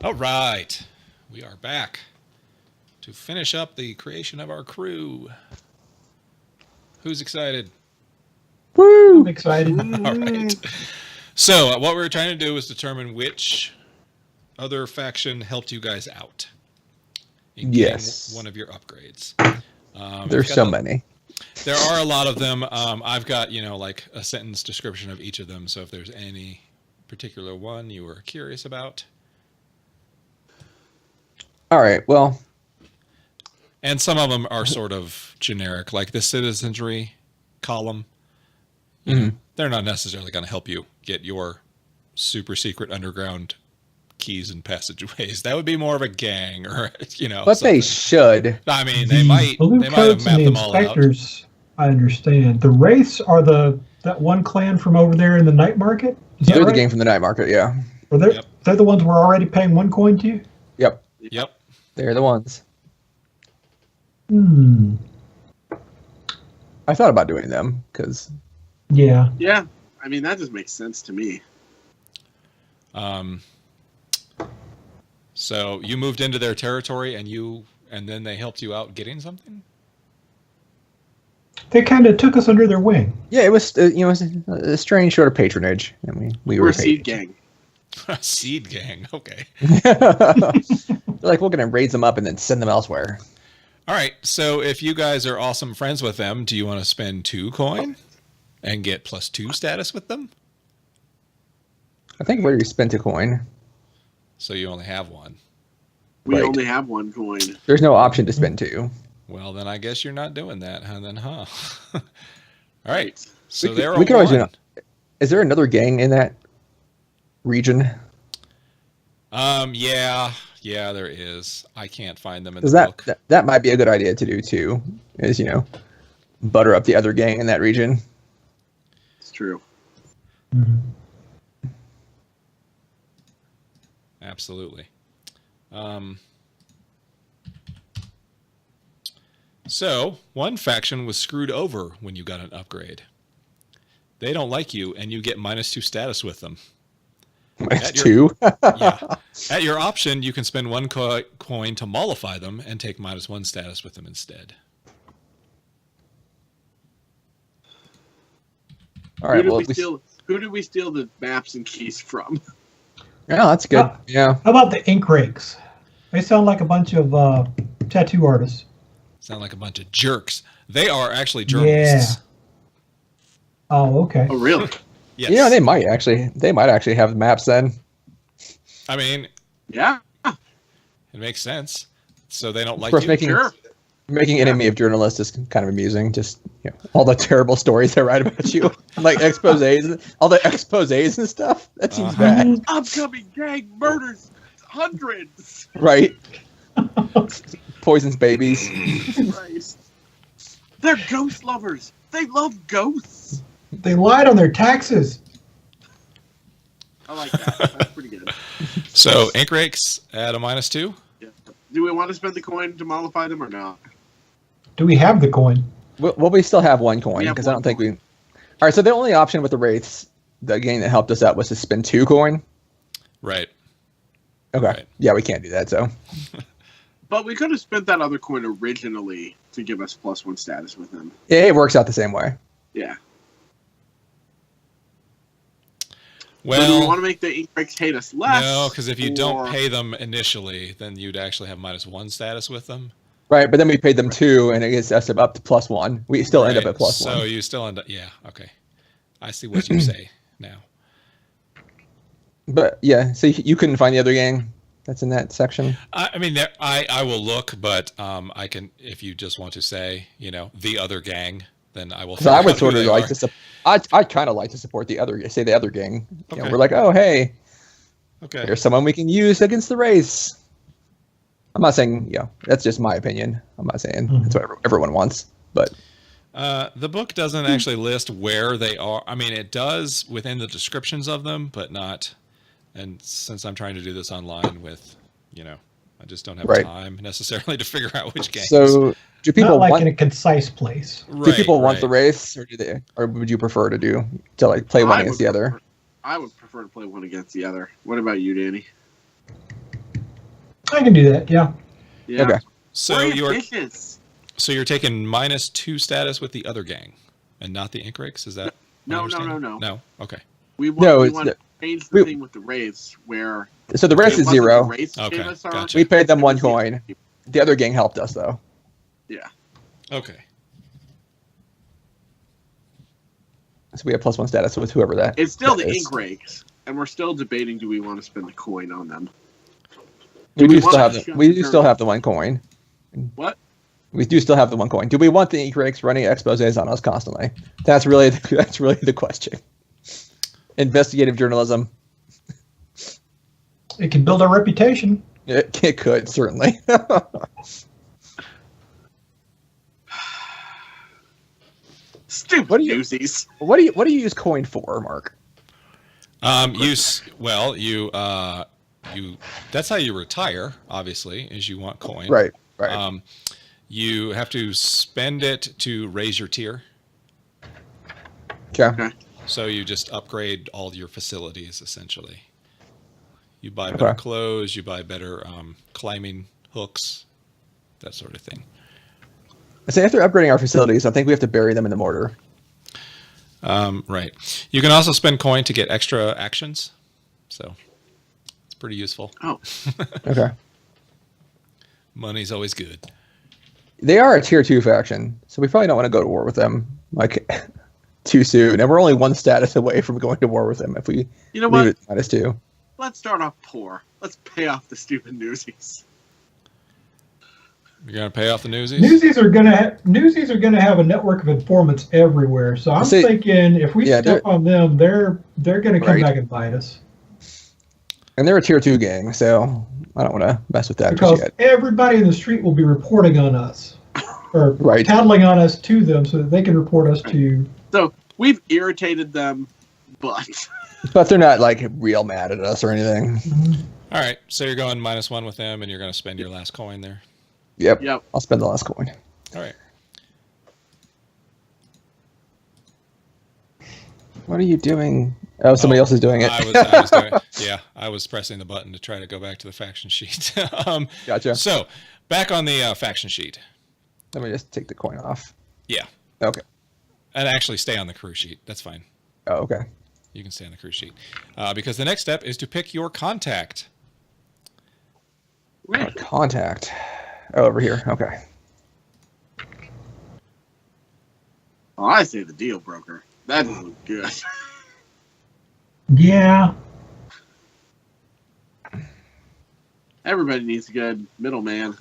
All right, we are back to finish up the creation of our crew. Who's excited? I'm Woo! excited. All right. So, what we were trying to do was determine which other faction helped you guys out in getting one Yes. of your upgrades. We've There's got so many. There are a lot of them. I've got like a sentence description of each of them. So if there's any particular one you were curious about, All right. Well, and some of them are sort of generic, like the citizenry column. They're not necessarily going to help you get your super secret underground keys and passageways. That would be more of a gang, or but something. they should. I mean, The they might blue have coats and mapped the them all out. inspectors, I understand. The wraiths are that one clan from over there in the night market. Is that They're the right? game from the night market. Yeah. Are they, Yep. They're the ones we're already paying 1 coin to. Yep. Yep. They're the ones. Hmm. I thought about doing them because Yeah. Yeah, I mean that just makes sense to me. So you moved into their territory, and then they helped you out getting something. They kind of took us under their wing. yeah, it was it was a strange sort of patronage. I mean, we We're were a seed gang. Seed gang. Okay. like we're gonna raise them up and then send them elsewhere. All right. So if you guys are awesome friends with them, do you want to spend 2 coin and get +2 status with them? I think we already spent a coin. So you only have 1. We Right. only have 1 coin. There's no option to spend 2. Well, then I guess you're not doing that, huh? All right. So We they're we on could always do 1. Is there another gang in that region? Yeah, there is. I can't find them in the Because book. that might be a good idea to do too. Is butter up the other gang in that region. It's true. Absolutely. So, one faction was screwed over when you got an upgrade. They don't like you, and you get -2 status with them. Minus At your- 2. Yeah. At your option, you can spend 1 coin to mollify them and take -1 status with them instead. All right. Who Well, did we steal the maps and keys from? yeah, that's good. Yeah. How about the ink rakes? They sound like a bunch of tattoo artists. Sound like a bunch of jerks. They are actually journalists. Oh, okay. Oh, really? Yes. Yeah, they might actually have maps then. I mean, Yeah, it makes sense. So they don't like Of course, you. sure. making enemy of journalists is kind of amusing. Just all the terrible stories they write about you, like exposés, all the exposés and stuff. That seems bad, Upcoming gang murders, hundreds. right? Poisons babies. Christ. They're ghost lovers. They love ghosts. They lied on their taxes. I like that. That's pretty good. So ink rakes at a -2. Yeah. Do we want to spend the coin to mollify them or not? Do we have the coin? Well, we still have 1 coin We have because I don't one think we. coin. All right, so the only option with the wraiths, the gang that helped us out, was to spend 2 coin. Right. Okay, Right. yeah, we can't do that. So But we could have spent that other coin originally to give us +1 status with them. yeah, it works out the same way. Yeah. But do we Well, want to make the ink breaks hate us less? no, because if you don't or- pay them initially, then you'd actually have -1 status with them. Right, but then we paid them 2, and it gets us up to +1. We still end up Right. at +1. So you still end up. Yeah. Okay. I see what you say now. But yeah, so you couldn't find the other gang that's in that section. I mean, I will look, but I can, if you just want to say, the other gang, then I will. So I figure would out sort who of they like are. to. I'd kind of like to support the other gang. Okay. We're like, oh hey, Okay. there's someone we can use against the race. I'm not saying that's just my opinion. I'm not saying that's what everyone wants, but The book doesn't actually list where they are. I mean, it does within the descriptions of them, but not. And since I'm trying to do this online with, I just don't have Right. time necessarily to figure out which games. so do people Not like want? in a concise place. Do people want the right. race, or would you prefer to play one I against would the other? prefer- I would prefer to play one against the other. What about you, Danny? I can do that. Yeah. Yeah. Okay. So We're you're ambitious. taking -2 status with the other gang, and not the Ink Rakes. Is that my No. understanding? No. Okay. We want, No, we it's want the- to change the we- thing with the Wraiths where So the race it is wasn't 0. the Wraiths Okay, gave us our- gotcha. We paid them it 1 was the other coin. people. The other gang helped us though. Yeah. Okay. So we have +1 status with whoever that. It's still that the is. Ink Rakes, and we're still debating: do we want to spend the coin on them? We we do still want have to the, show we do them still their- have the 1 coin. What? We do still have the 1 coin. Do we want the Ink Rakes running exposés on us constantly? That's really the question. Investigative journalism. It can build our reputation. It could certainly. Stupid What do you- newsies. What do you use coin for, Mark? You that's how you retire, obviously, is you want coin. Right. You have to spend it to raise your tier. Okay. So you just upgrade all your facilities, essentially. You buy better Okay. clothes, you buy better climbing hooks, that sort of thing. So after upgrading our facilities, I think we have to bury them in the mortar. Right. You can also spend coin to get extra actions. So it's pretty useful. Oh, Okay. Money's always good. They are a tier 2 faction, so we probably don't want to go to war with them like too soon. And we're only 1 status away from going to war with them if we you know leave what? it -2. Let's start off poor. Let's pay off the stupid newsies. You're gonna pay off the newsies? Newsies are gonna have a network of informants everywhere. So I'm See, thinking if we yeah, step on them, they're gonna come Right. back and bite us And they're a tier 2 gang, so I don't want to mess with that because just yet. everybody in the street will be reporting on us or Right. tattling on us to them so that they can report us to. So we've irritated them, but But they're not like real mad at us or anything. All right. So you're going -1 with them, and you're gonna spend your last coin there. Yep. yep. I'll spend the last coin. All right. What are you doing? Oh, somebody else is doing it. I was doing, I was pressing the button to try to go back to the faction sheet. Gotcha. So back on the faction sheet. Let me just take the coin off. Yeah. Okay. And actually stay on the crew sheet. That's fine. Oh, okay. You can stay on the crew sheet. Because the next step is to pick your contact. Contact. Oh, over here. Okay. Oh, I say the deal broker. That doesn't look good. Yeah, Everybody needs a good middleman.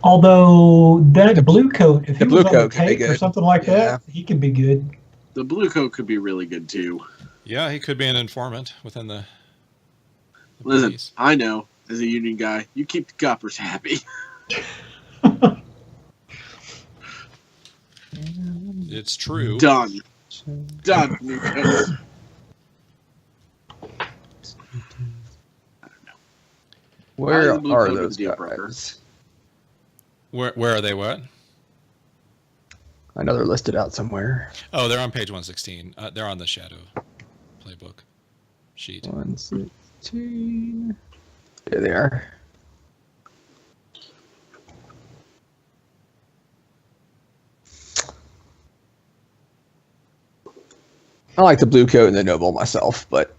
although that blue coat, if the he blue was on the coat could be tape or good. something like Yeah. that, he could be good. The blue coat could be really good too. Yeah, he could be an informant within the Listen, police. I know as a union guy, you keep the coppers happy. It's true. Done. Done. Blue coat. Where the blue are coat or those the deal broker? guys? Where are they? What? I know they're listed out somewhere. Oh, they're on page 116. They're on the Shadow playbook sheet. 116. There they are. I like the blue coat and the noble myself, but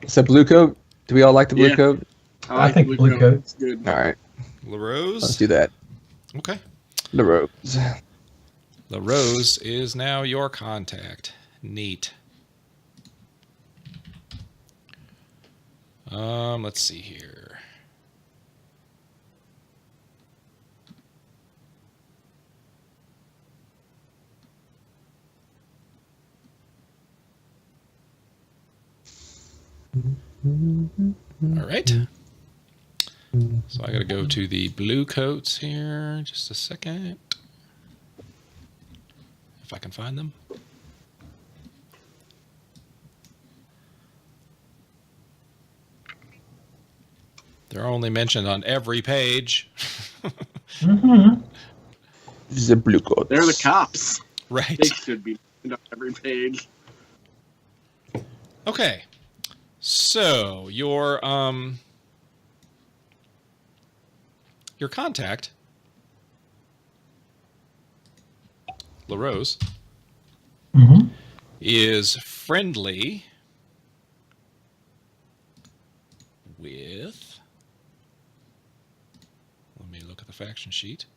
so blue coat. Do we all like the blue Yeah. coat? I think blue coat. It's good. All right, let's LaRose? do that. Okay. The robes. LaRose is now your contact. Neat. Let's see here. All right. So I got to go to the blue coats here. Just a second. If I can find them. They're only mentioned on every page. Mm-hmm. The blue coat. They're the cops. Right. They should be on every page. Okay. So your contact, LaRose, Mm-hmm. is friendly with. Let me look at the faction sheet.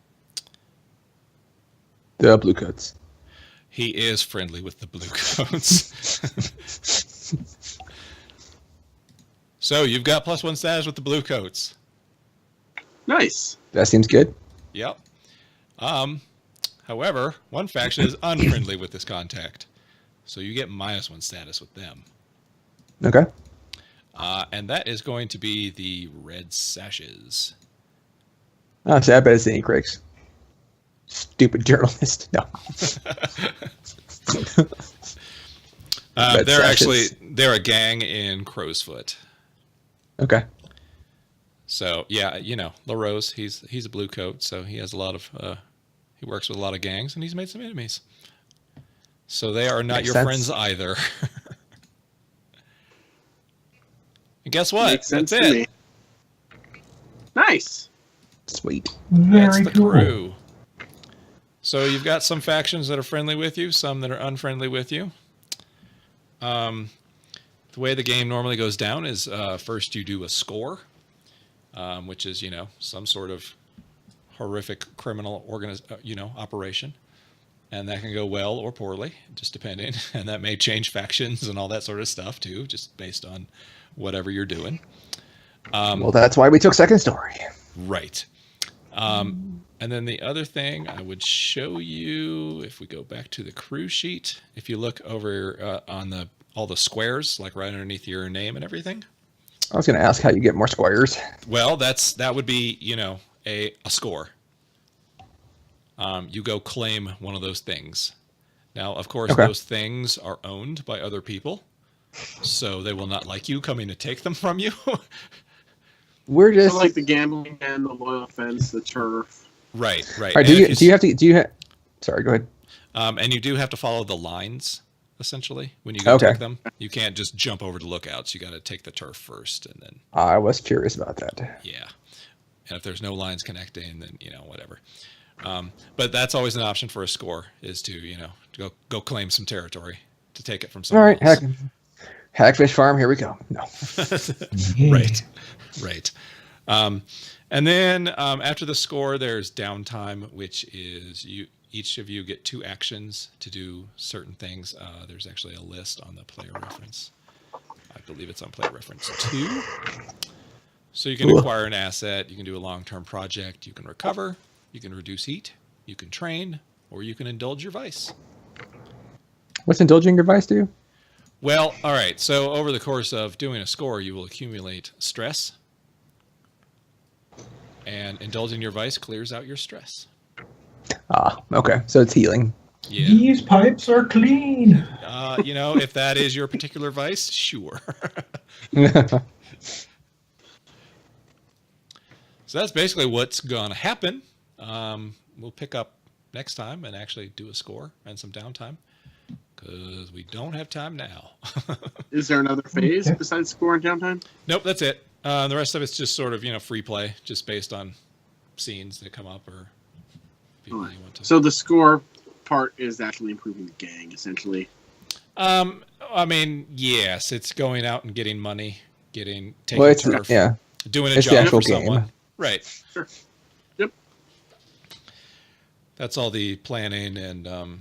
The blue coats. He is friendly with the blue coats. So you've got +1 status with the blue coats. Nice. That seems good. Yep. However, one faction is unfriendly with this contact, so you get -1 status with them. Okay. And that is going to be the Red Sashes. Oh, so I bet it's the Ink Rakes. Stupid journalist. No. Red Sashes. They're a gang in Crowsfoot. Okay. So yeah, LaRose, he's a blue coat, so he has a lot of he works with a lot of gangs, and he's made some enemies. So they are not Makes your sense. friends either. And guess what? Makes sense That's to it. me. Nice. Sweet. That's Very the cool. crew. So you've got some factions that are friendly with you, some that are unfriendly with you. The way the game normally goes down is first you do a score, which is some sort of horrific criminal operation, and that can go well or poorly, just depending. And that may change factions and all that sort of stuff too, just based on whatever you're doing. Well, that's why we took second story. Right. And then the other thing I would show you, if we go back to the crew sheet, if you look over on all the squares, like right underneath your name and everything. I was going to ask how you get more squares. Well, that would be, a score. You go claim one of those things. Now, of course, Okay. those things are owned by other people, so they will not like you coming to take them from you. We're I just. like the gambling den, the loyal fence, the turf. Right. All right, do And you have to? Sorry, go ahead. and you do have to follow the lines, essentially, when you go Okay. take them. You can't just jump over to lookouts. You got to take the turf first, and then, I was curious about that. yeah. And if there's no lines connecting, then, whatever. But that's always an option for a score, is to, go claim some territory, to take it from All someone right, else. Hackfish Farm. Here we go. No. Yeah. Right. And then after the score, there's downtime, which is each of you get 2 actions to do certain things. There's actually a list on the player reference. I believe it's on player reference 2. So you can Cool. acquire an asset, you can do a long-term project, you can recover, you can reduce heat, you can train, or you can indulge your vice. What's indulging your vice do? Well, all right. So over the course of doing a score, you will accumulate stress. And indulging your vice clears out your stress. Okay. So it's healing. Yeah. These pipes are clean. If that is your particular vice, sure. So that's basically what's going to happen. We'll pick up next time and actually do a score and some downtime, because we don't have time now. Is there another phase Okay. besides score and downtime? Nope, that's it. The rest of it's just sort of, free play, just based on scenes that come up or people you want to. So the score part is actually improving the gang, essentially. Yes, it's going out and getting money, taking Well, it's turf, yeah. doing a It's the job actual for someone. game. Right. Sure. Yep. That's all the planning and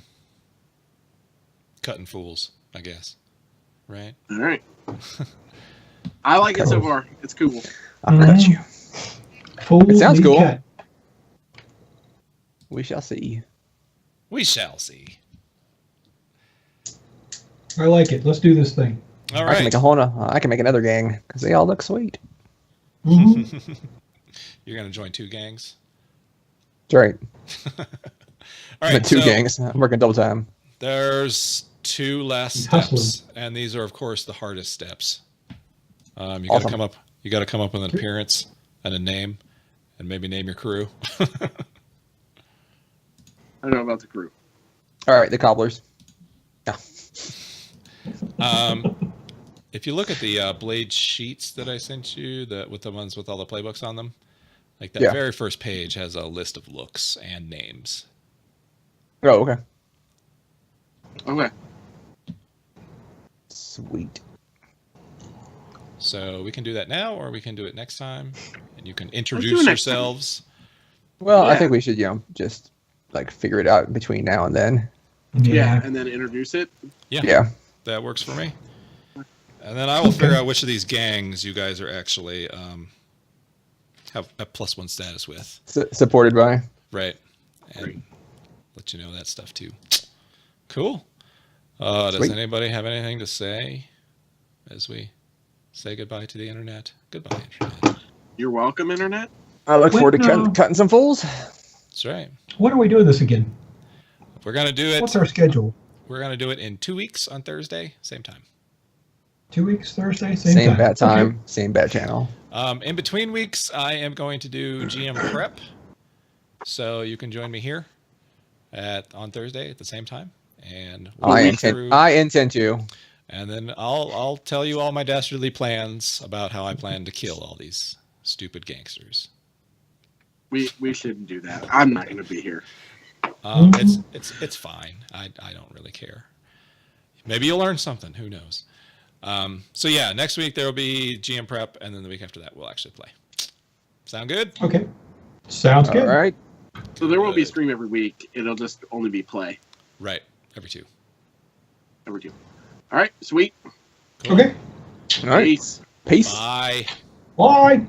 cutting fools, I guess. Right? All right. I like it so far. It's cool. I'll cut you. Full It sounds cool. cut. We shall see. We shall see. I like it. Let's do this thing. All I can right. make I can make another gang because they all look sweet. Mhm. You're going to join 2 gangs? That's right. All I'm right. at 2 so gangs. I'm working double time. There's 2 last He's steps, hustling. and these are, of course, the hardest steps. You got to Awesome. come up. You got to come up with an appearance and a name, and maybe name your crew. I don't know about the crew. All right, the cobblers. No. If you look at the Blade sheets that I sent you, with the ones with all the playbooks on them, like that Yeah. very first page has a list of looks and names. Oh, okay. Okay. Sweet. So we can do that now, or we can do it next time, and you can do introduce it next yourselves. Well, I Yeah. think we should, just like figure it out between now and then. Yeah, and then introduce it. Yeah. That works for me. And then I will figure out which of these gangs you guys are actually have a +1 status with. Supported by. Right. And Great. let you know that stuff too. Cool. Does Sweet. anybody have anything to say as we say goodbye to the internet? Goodbye, internet. You're welcome, Internet. I look forward to When, cutting some fools. That's right. When are we doing this again? We're gonna do it. What's our schedule? We're gonna do it in 2 weeks on Thursday, same time. 2 weeks, Thursday, Same time. bat time, Okay. same bat channel. In between weeks, I am going to do GM prep, so you can join me here on Thursday at the same time, and we'll I go intend. through- I intend to. and then I'll tell you all my dastardly plans about how I plan to kill all these stupid gangsters. We shouldn't do that. I'm not going to be here. It's fine. I don't really care. Maybe you'll learn something. Who knows? So yeah, next week there will be GM prep, and then the week after that we'll actually play. Sound good? Okay. Sounds All good. right. So there won't be a Good. stream every week. It'll just only be play Right. Every 2. every 2. All right, sweet. Cool. Okay. All right. Peace. Peace. Bye. Bye.